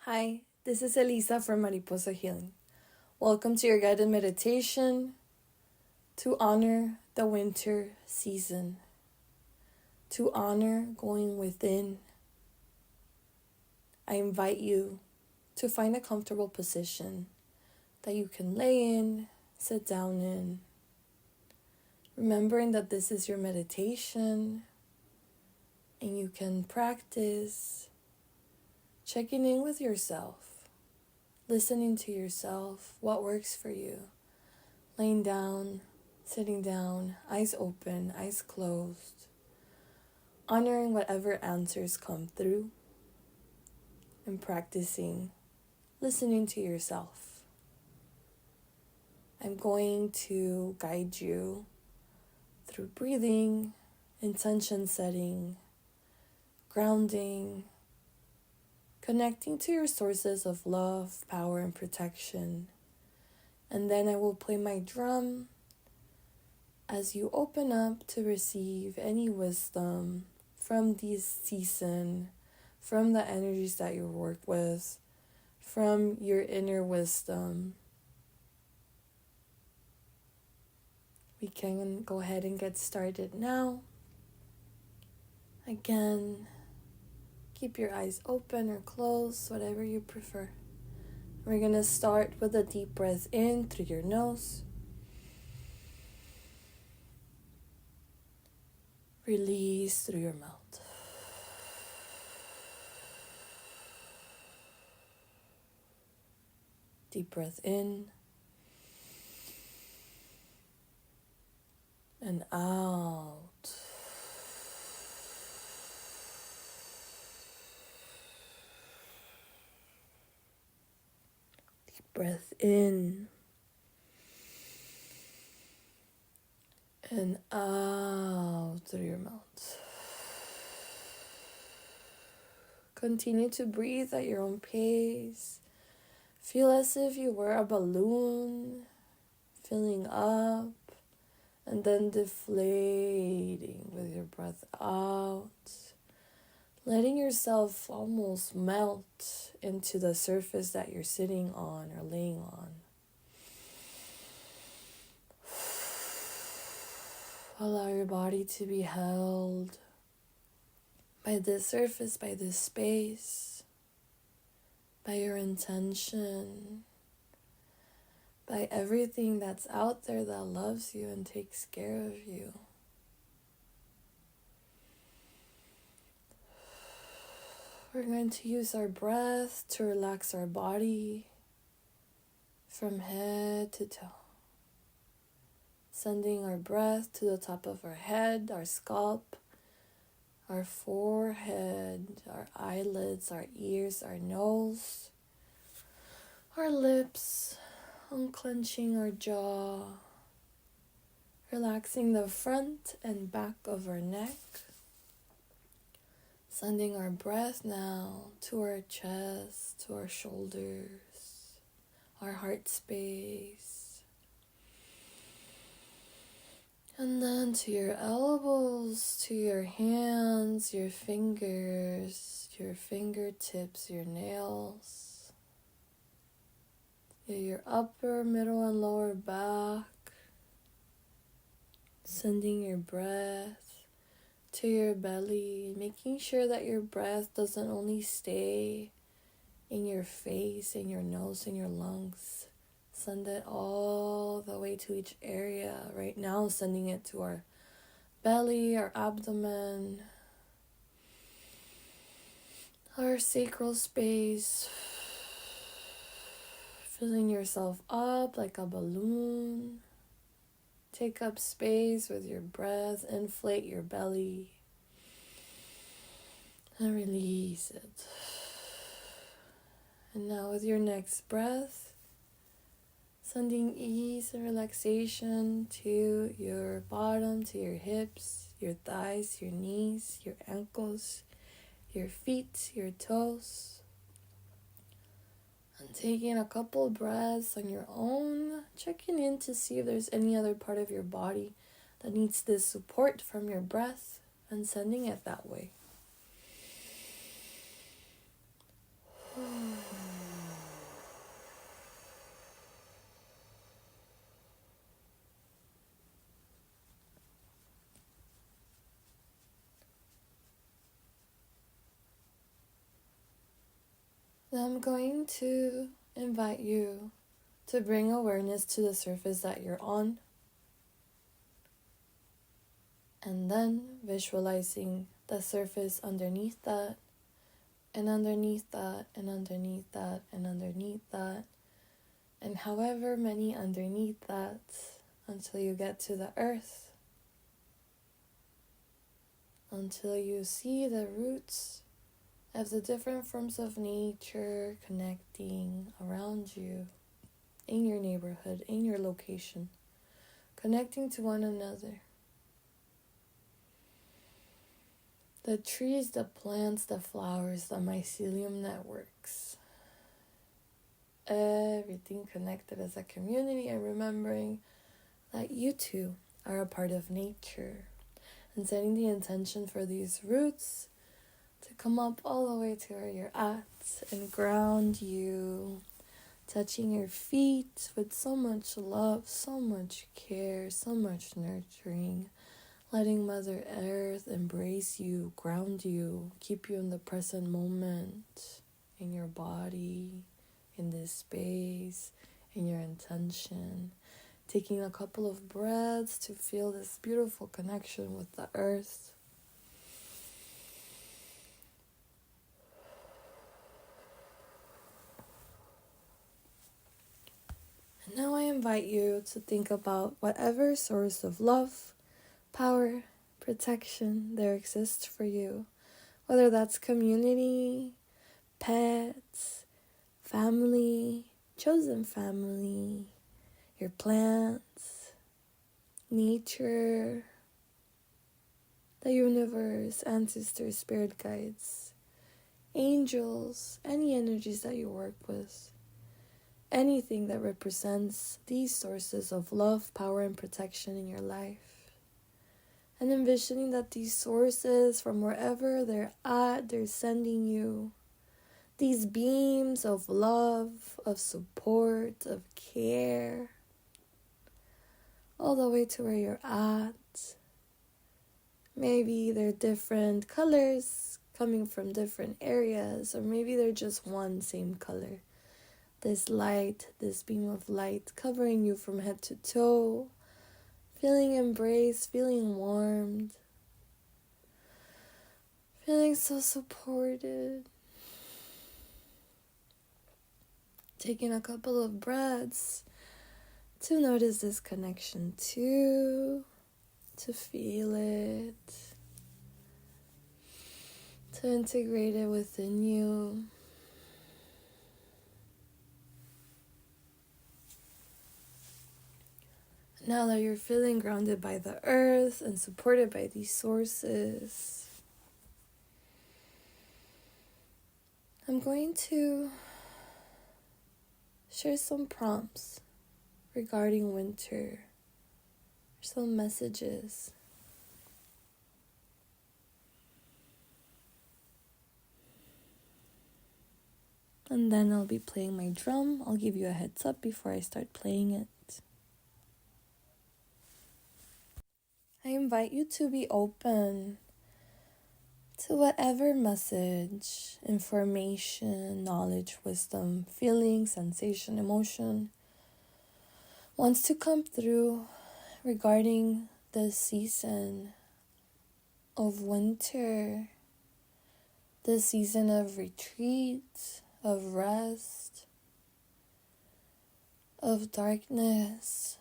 Hi, this is Elisa from Mariposx Healing. Welcome to your guided meditation to honor the winter season, to honor going within. I invite you to find a comfortable position that you can lay in, sit down in, remembering that this is your meditation and you can practice checking in with yourself, listening to yourself, what works for you, laying down, sitting down, eyes open, eyes closed, honoring whatever answers come through, and practicing listening to yourself. I'm going to guide you through breathing, intention setting, grounding, connecting to your sources of love, power, and protection. And then I will play my drum as you open up to receive any wisdom from this season, from the energies that you work with, from your inner wisdom. We can go ahead and get started now. Again, keep your eyes open or closed, whatever you prefer. We're going to start with a deep breath in through your nose. Release through your mouth. Deep breath in and out. Deep breath in and out through your mouth. Continue to breathe at your own pace. Feel as if you were a balloon, filling up and then deflating with your breath out, letting yourself almost melt into the surface that you're sitting on or laying on. Allow your body to be held by this surface, by this space, by your intention, by everything that's out there that loves you and takes care of you. We're going to use our breath to relax our body from head to toe. Sending our breath to the top of our head, our scalp, our forehead, our eyelids, our ears, our nose, our lips, unclenching our jaw, relaxing the front and back of our neck. Sending our breath now to our chest, to our shoulders, our heart space. And then to your elbows, to your hands, your fingers, your fingertips, your nails. Your upper, middle, and lower back. Sending your breath to your belly, making sure that your breath doesn't only stay in your face, in your nose, in your lungs. Send it all the way to each area. Right now, sending it to our belly, our abdomen, our sacral space. Filling yourself up like a balloon. Take up space with your breath. Inflate your belly. And release it. And now with your next breath, sending ease and relaxation to your bottom, to your hips, your thighs, your knees, your ankles, your feet, your toes. And taking a couple breaths on your own, checking in to see if there's any other part of your body that needs this support from your breath and sending it that way. Then I'm going to invite you to bring awareness to the surface that you're on. And then visualizing the surface underneath that, and underneath that, and underneath that, and underneath that, and however many underneath that until you get to the earth, until you see the roots of the different forms of nature connecting around you, in your neighborhood, in your location, connecting to one another. The trees, the plants, the flowers, the mycelium networks. Everything connected as a community, and remembering that you too are a part of nature. And setting the intention for these roots to come up all the way to where you're at and ground you. Touching your feet with so much love, so much care, so much nurturing. Letting Mother Earth embrace you, ground you, keep you in the present moment, in your body, in this space, in your intention. Taking a couple of breaths to feel this beautiful connection with the earth. And now I invite you to think about whatever source of love, power, protection there exists for you. Whether that's community, pets, family, chosen family, your plants, nature, the universe, ancestors, spirit guides, angels, any energies that you work with, anything that represents these sources of love, power, and protection in your life. And envisioning that these sources, from wherever they're at, they're sending you these beams of love, of support, of care, all the way to where you're at. Maybe they're different colors coming from different areas, or maybe they're just one same color. This light, this beam of light covering you from head to toe, feeling embraced, feeling warmed, feeling so supported. Taking a couple of breaths to notice this connection too, to feel it, to integrate it within you. Now that you're feeling grounded by the earth and supported by these sources, I'm going to share some prompts regarding winter, some messages. And then I'll be playing my drum. I'll give you a heads up before I start playing it. I invite you to be open to whatever message, information, knowledge, wisdom, feeling, sensation, emotion wants to come through regarding the season of winter, the season of retreat, of rest, of darkness,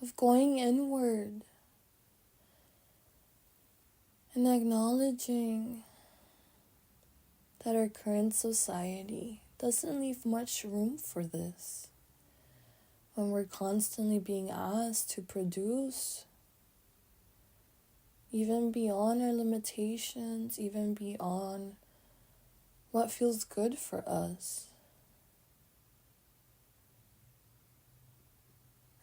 of going inward and acknowledging that our current society doesn't leave much room for this. When we're constantly being asked to produce, even beyond our limitations, even beyond what feels good for us.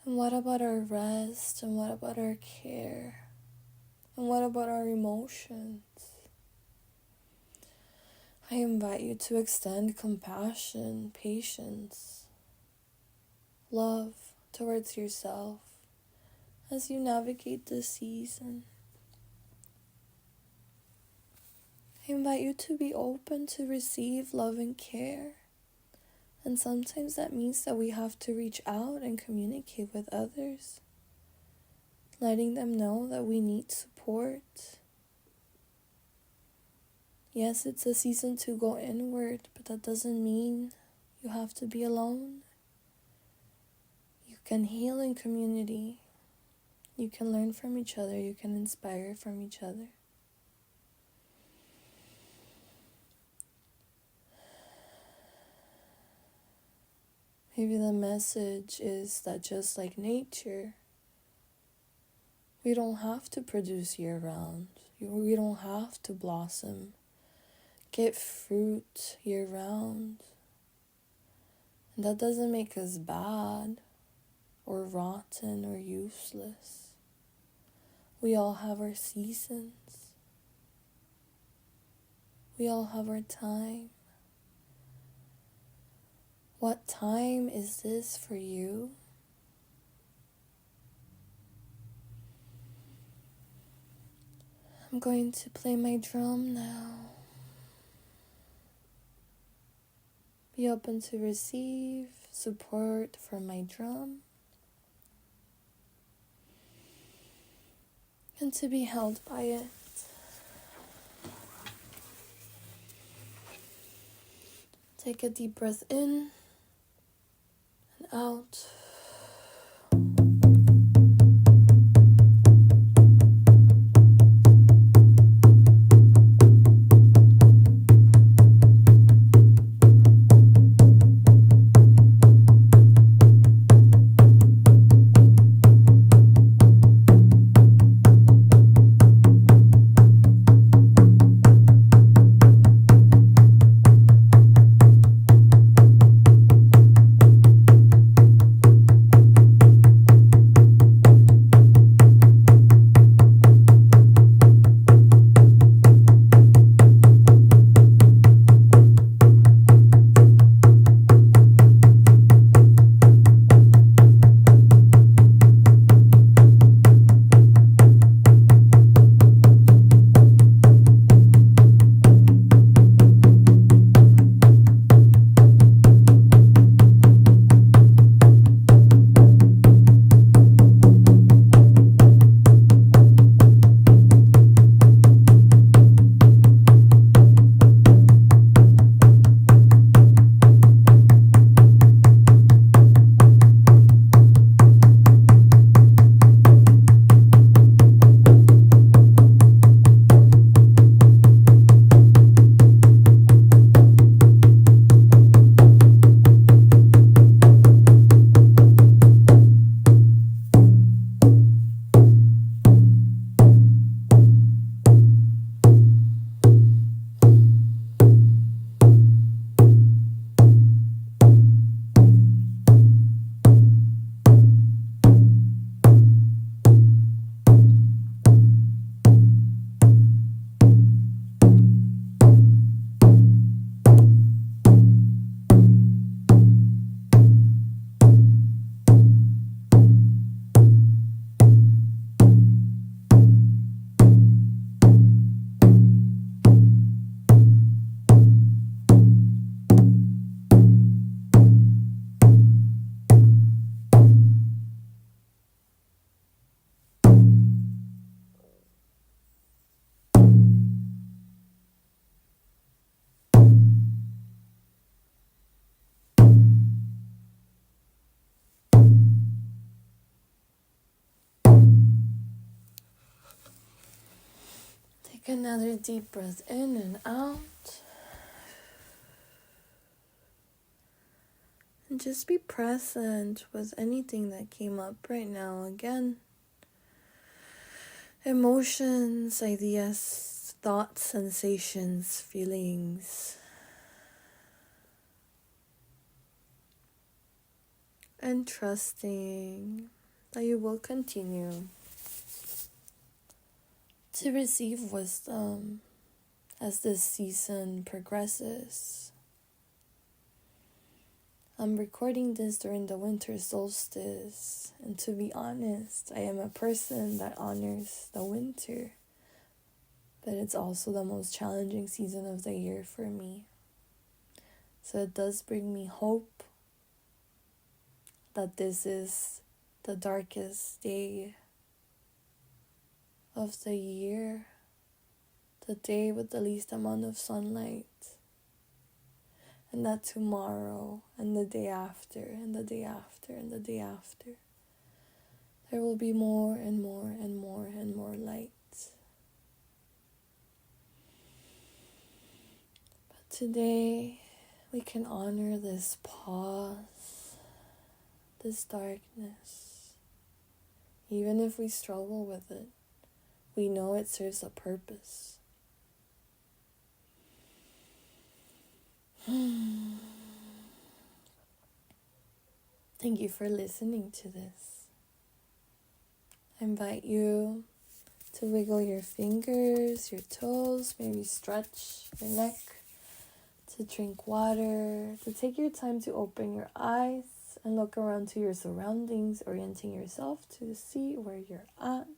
And what about our rest? And what about our care? And what about our emotions? I invite you to extend compassion, patience, love towards yourself as you navigate this season. I invite you to be open to receive love and care. And sometimes that means that we have to reach out and communicate with others, letting them know that we need support. Yes, it's a season to go inward, but that doesn't mean you have to be alone. You can heal in community. You can learn from each other. You can inspire from each other. Maybe the message is that just like nature, we don't have to produce year-round. We don't have to blossom, get fruit year-round. And that doesn't make us bad or rotten or useless. We all have our seasons. We all have our time. What time is this for you? I'm going to play my drum now. Be open to receive support from my drum and to be held by it. Take a deep breath in and out. Take another deep breath in and out. And just be present with anything that came up right now. Again, emotions, ideas, thoughts, sensations, feelings. And trusting that you will continue to receive wisdom as this season progresses. I'm recording this during the winter solstice, and to be honest, I am a person that honors the winter. but it's also the most challenging season of the year for me. So it does bring me hope that this is the darkest day of the year, the day with the least amount of sunlight, and that tomorrow and the day after and the day after and the day after, there will be more and more and more and more light. But today we can honor this pause, this darkness. Even if we struggle with it, we know it serves a purpose. Thank you for listening to this. I invite you to wiggle your fingers, your toes, maybe stretch your neck, to drink water, to take your time to open your eyes and look around to your surroundings, orienting yourself to see where you're at.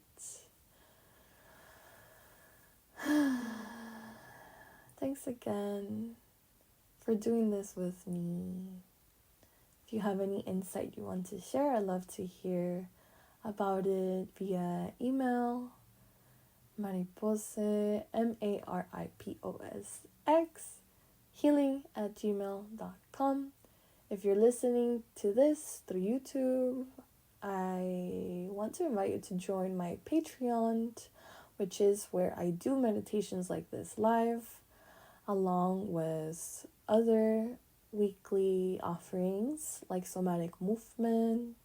Thanks again for doing this with me. If you have any insight you want to share, I'd love to hear about it via email, Mariposx, MARIPOSX, healing@gmail.com. If you're listening to this through YouTube, I want to invite you to join my Patreon, which is where I do meditations like this live, along with other weekly offerings like somatic movement,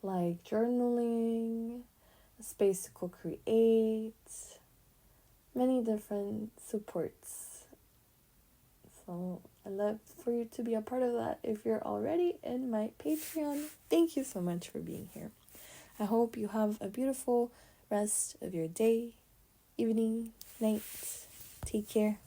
like journaling, a space to co-create, many different supports. So I'd love for you to be a part of that if you're already in my Patreon. Thank you so much for being here. I hope you have a beautiful rest of your day, evening, night. Take care.